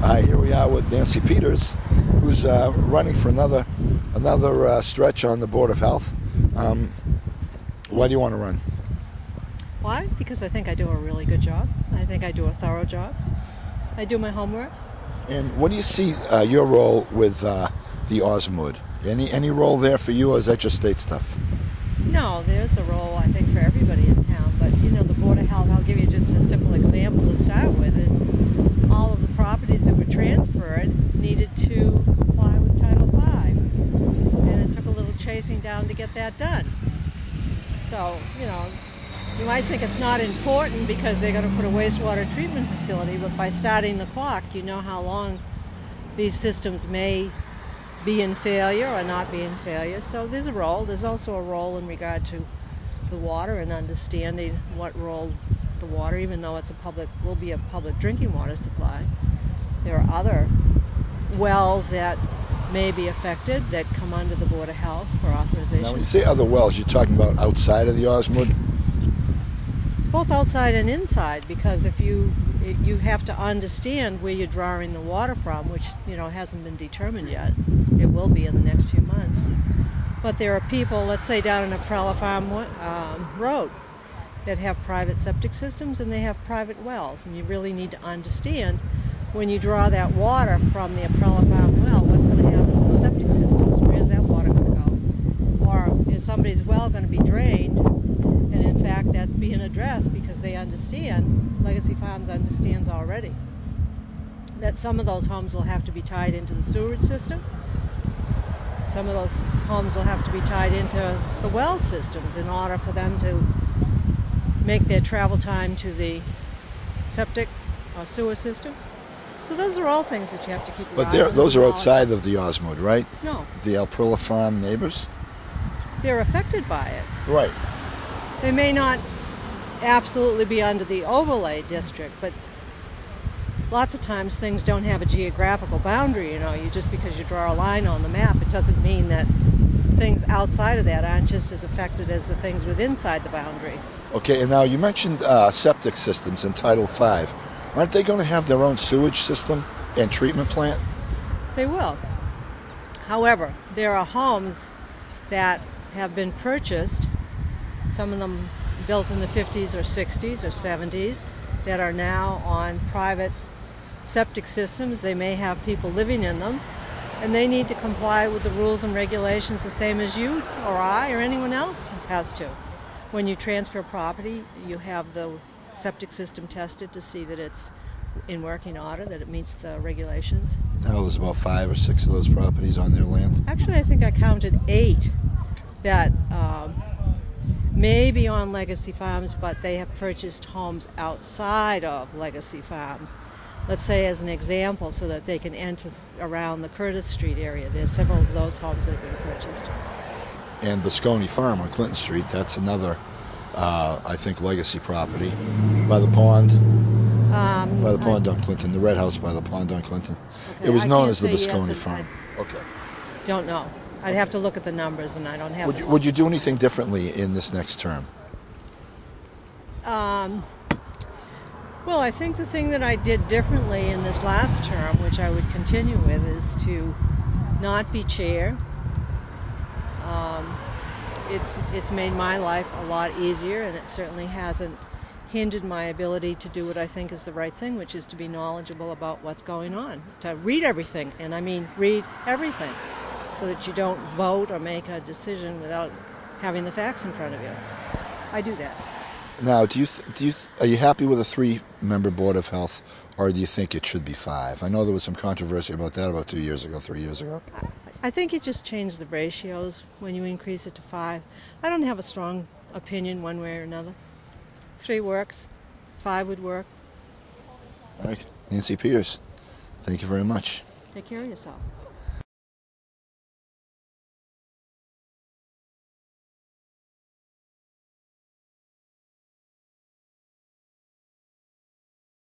Hi, here we are with Nancy Peters, who's running for another stretch on the Board of Health. Why do you want to run? Why? Because I think I do a really good job. I think I do a thorough job. I do my homework. And what do you see your role with the Osmood? Any role there for you, or is that just state stuff? No, there's a role, I think, for everybody in town. But, the Board of Health, I'll give you just a simple example to start with, is all of the properties that were transferred needed to comply with Title V. And it took a little chasing down to get that done. So, you might think it's not important because they're going to put a wastewater treatment facility, but by starting the clock, you know how long these systems may be in failure or not be in failure. So there's a role. There's also a role in regard to the water and understanding what role the water, even though will be a public drinking water supply. There are other wells that may be affected that come under the Board of Health for authorization. Now, when you say other wells, you're talking about outside of the Osmood? Both outside and inside, because if you have to understand where you're drawing the water from, which hasn't been determined yet. It will be in the next few months. But there are people, let's say down in Aprella Farm Road, that have private septic systems and they have private wells, and you really need to understand when you draw that water from the Aprella Farm well, what's going to happen to the septic systems? Where's that water going to go? Or is somebody's well going to be drained? And in fact, that's being addressed because they understand, Legacy Farms understands already, that some of those homes will have to be tied into the sewerage system. Some of those homes will have to be tied into the well systems in order for them to make their travel time to the septic or sewer system. So those are all things that you have to keep your eye on. But those are outside of the Osmood, right? No. The Aprella Farm neighbors? They're affected by it. Right. They may not absolutely be under the overlay district, but lots of times things don't have a geographical boundary. Just because you draw a line on the map, it doesn't mean that things outside of that aren't just as affected as the things within inside the boundary. Okay, and now you mentioned septic systems in Title V. Aren't they going to have their own sewage system and treatment plant? They will. However, there are homes that have been purchased, some of them built in the 50s or 60s or 70s, that are now on private septic systems. They may have people living in them, and they need to comply with the rules and regulations the same as you or I or anyone else has to. When you transfer property, you have the septic system tested to see that it's in working order, that it meets the regulations. Now there's about 5 or 6 of those properties on their land. Actually, I think I counted 8 that may be on Legacy Farms, but they have purchased homes outside of Legacy Farms. Let's say as an example, so that they can enter around the Curtis Street area. There's several of those homes that have been purchased. And Bosconi Farm on Clinton Street, that's another, I think, legacy property by the pond. By the pond on Clinton, the red house by the pond on Clinton. Okay, It was known as the yes Bosconi Farm. Okay. Don't know. I'd have to look at the numbers, and I don't have. Would you do anything differently in this next term? Well, I think the thing that I did differently in this last term, which I would continue with, is to not be chair. It's made my life a lot easier, and it certainly hasn't hindered my ability to do what I think is the right thing, which is to be knowledgeable about what's going on, to read everything, and I mean read everything, so that you don't vote or make a decision without having the facts in front of you. I do that. Now, are you happy with a 3-member Board of Health, or do you think it should be 5? I know there was some controversy about that about 3 years ago. I think you just change the ratios when you increase it to 5. I don't have a strong opinion one way or another. 3 works. 5 would work. All right. Nancy Peters, thank you very much. Take care of yourself.